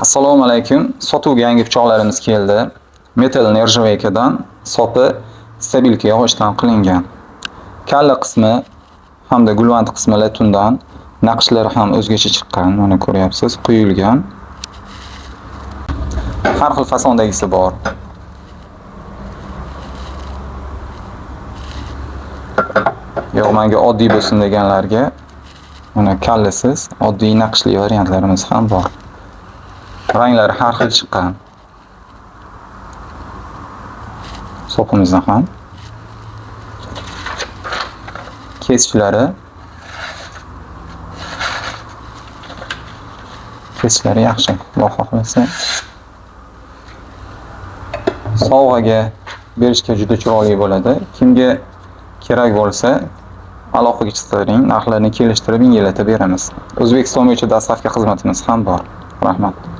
Assalomu alaykum. Sotuvga yangi pichoqlarimiz keldi. Metal nержавейкаdan sopi stabilka yog'ochdan qilingan. Kalla qismi hamda gulvant qismi latundan, naqshlari ham o'zgacha chiqqan. Mana ko'ryapsiz, quyilgan. Har xil fasondagisi bor. Yo'q, menga oddiy bo'lsin deganlarga mana kallasiz, oddiy naqshli variantlarimiz ham bor. Ranglari har xil chiqqan. Sopimizda ham kesichlari yaxshi. Xudo xohlasa sovg'aga berishga juda chiroyli bo'ladi. Kimga kerak bo'lsa aloqaga chiqing, narxlarni kelishtirib yengillatib beramiz. O'zbekiston bo'yicha dostavka xizmatimiz ham bor. Rahmat.